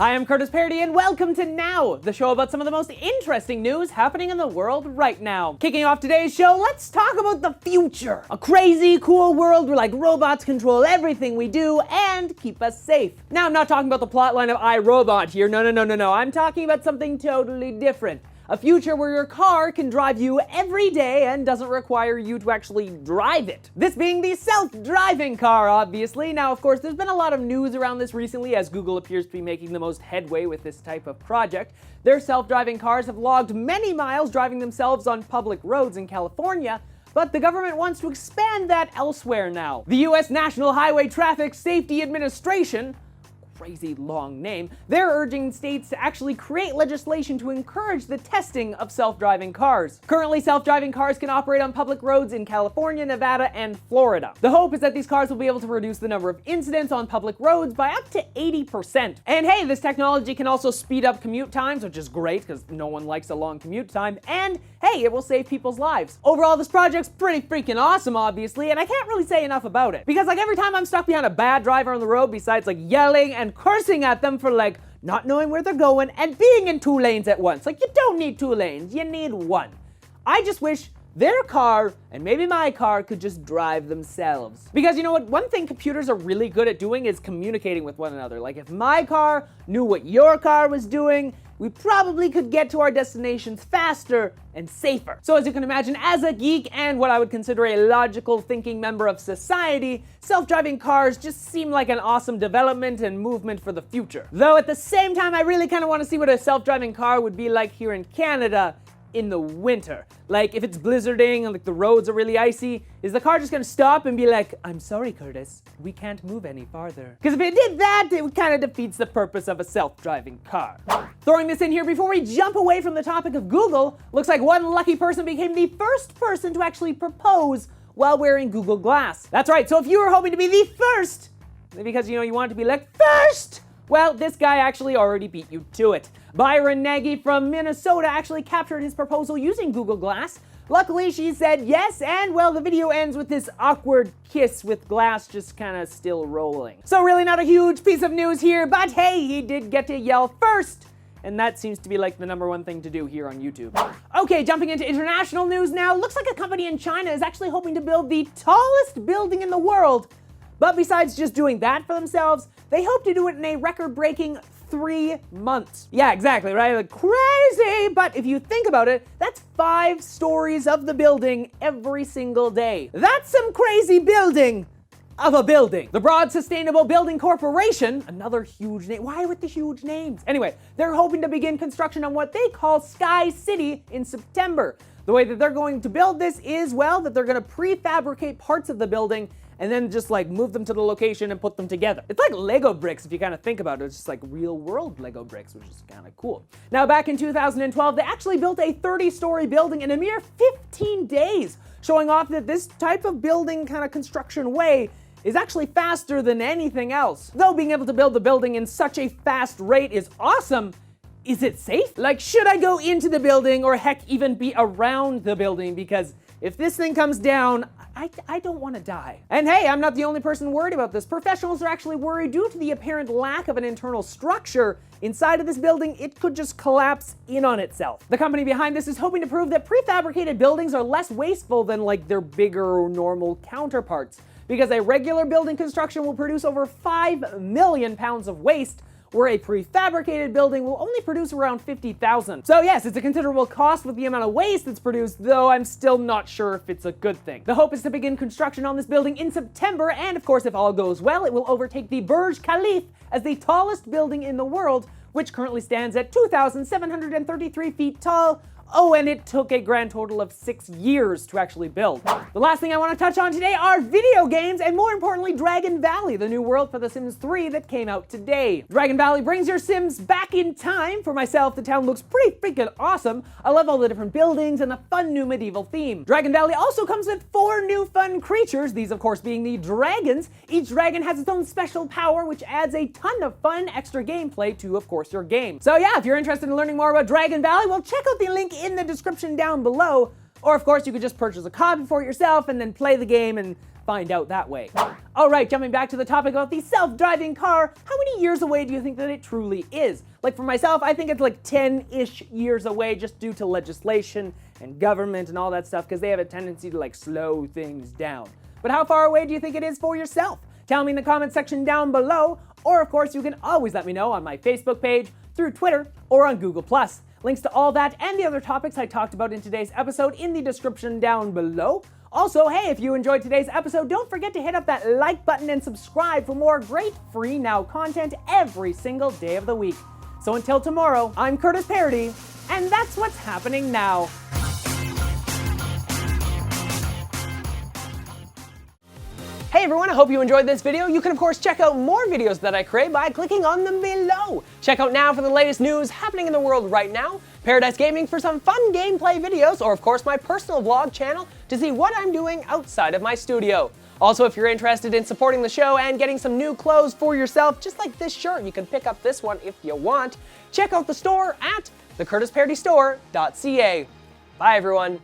Hi, I'm Curtis Parody, and welcome to Now, the show about some of the most interesting news happening in the world right now. Kicking off today's show, let's talk about the future. A crazy, cool world where robots control everything we do and keep us safe. Now, I'm not talking about the plotline of iRobot here. No. I'm talking about something totally different. A future where your car can drive you every day and doesn't require you to actually drive it. This being the self-driving car, obviously. Now, of course, there's been a lot of news around this recently as Google appears to be making the most headway with this type of project. Their self-driving cars have logged many miles driving themselves on public roads in California, but the government wants to expand that elsewhere now. The U.S. National Highway Traffic Safety Administration, crazy long name, they're urging states to actually create legislation to encourage the testing of self-driving cars. Currently, self-driving cars can operate on public roads in California, Nevada, and Florida. The hope is that these cars will be able to reduce the number of incidents on public roads by up to 80%. And hey, this technology can also speed up commute times, which is great because no one likes a long commute time, and hey, it will save people's lives. Overall, this project's pretty freaking awesome, obviously, and I can't really say enough about it. Because every time I'm stuck behind a bad driver on the road, besides yelling and cursing at them for not knowing where they're going and being in two lanes at once. You don't need two lanes, you need one. I just wish their car and maybe my car could just drive themselves. Because you know what? One thing computers are really good at doing is communicating with one another. If my car knew what your car was doing, we probably could get to our destinations faster and safer. So as you can imagine, as a geek and what I would consider a logical thinking member of society, self-driving cars just seem like an awesome development and movement for the future. Though at the same time, I really kind of want to see what a self-driving car would be like here in Canada in the winter. If it's blizzarding and the roads are really icy, is the car just gonna stop and be like, I'm sorry, Curtis, we can't move any farther? Because if it did that, it kind of defeats the purpose of a self-driving car. Throwing this in here before we jump away from the topic of Google, looks like one lucky person became the first person to actually propose while wearing Google Glass. That's right, so if you were hoping to be the first, because you want to be first, well, this guy actually already beat you to it. Byron Nagy from Minnesota actually captured his proposal using Google Glass. Luckily, she said yes, and well, the video ends with this awkward kiss with Glass just kind of still rolling. So really not a huge piece of news here, but hey, he did get to yell first, and that seems to be the number one thing to do here on YouTube. Okay, jumping into international news now, looks like a company in China is actually hoping to build the tallest building in the world. But besides just doing that for themselves, they hope to do it in a record-breaking 3 months. Yeah, exactly, right? Crazy! But if you think about it, that's 5 stories of the building every single day. That's some crazy building of a building. The Broad Sustainable Building Corporation, another huge name. Why with the huge names? Anyway, they're hoping to begin construction on what they call Sky City in September. The way that they're going to build this is, well, that they're going to prefabricate parts of the building and then just move them to the location and put them together. It's like Lego bricks if you kind of think about it. It's just real world Lego bricks, which is kind of cool. Now back in 2012, they actually built a 30-story building in a mere 15 days, showing off that this type of building kind of construction way is actually faster than anything else. Though being able to build the building in such a fast rate is awesome, is it safe? Should I go into the building or heck even be around the building? Because if this thing comes down, I don't want to die. And hey, I'm not the only person worried about this. Professionals are actually worried due to the apparent lack of an internal structure inside of this building, it could just collapse in on itself. The company behind this is hoping to prove that prefabricated buildings are less wasteful than their bigger normal counterparts, because a regular building construction will produce over 5 million pounds of waste, where a prefabricated building will only produce around 50,000. So yes, it's a considerable cost with the amount of waste that's produced, though I'm still not sure if it's a good thing. The hope is to begin construction on this building in September, and of course, if all goes well, it will overtake the Burj Khalifa as the tallest building in the world, which currently stands at 2,733 feet tall. Oh, and it took a grand total of 6 years to actually build. The last thing I want to touch on today are video games, and more importantly, Dragon Valley, the new world for The Sims 3 that came out today. Dragon Valley brings your Sims back in time. For myself, the town looks pretty freaking awesome. I love all the different buildings and the fun new medieval theme. Dragon Valley also comes with 4 new fun creatures, these of course being the dragons. Each dragon has its own special power, which adds a ton of fun extra gameplay to, of course, your game. So yeah, if you're interested in learning more about Dragon Valley, well, check out the link in the description down below. Or of course, you could just purchase a copy for it yourself and then play the game and find out that way. Alright, jumping back to the topic about the self-driving car, how many years away do you think that it truly is? Like for myself, I think it's like 10-ish years away just due to legislation and government and all that stuff, because they have a tendency to like slow things down. But how far away do you think it is for yourself? Tell me in the comment section down below, or of course you can always let me know on my Facebook page, through Twitter, or on Google+. Links to all that and the other topics I talked about in today's episode in the description down below. Also, hey, if you enjoyed today's episode, don't forget to hit up that like button and subscribe for more great free Now content every single day of the week. So until tomorrow, I'm Curtis Parody, and that's what's happening now. Hey everyone, I hope you enjoyed this video. You can of course check out more videos that I create by clicking on them below. Check out Now for the latest news happening in the world right now, Paradise Gaming for some fun gameplay videos, or of course my personal vlog channel to see what I'm doing outside of my studio. Also, if you're interested in supporting the show and getting some new clothes for yourself, just like this shirt, you can pick up this one if you want. Check out the store at thecurtisparodystore.ca. Bye everyone.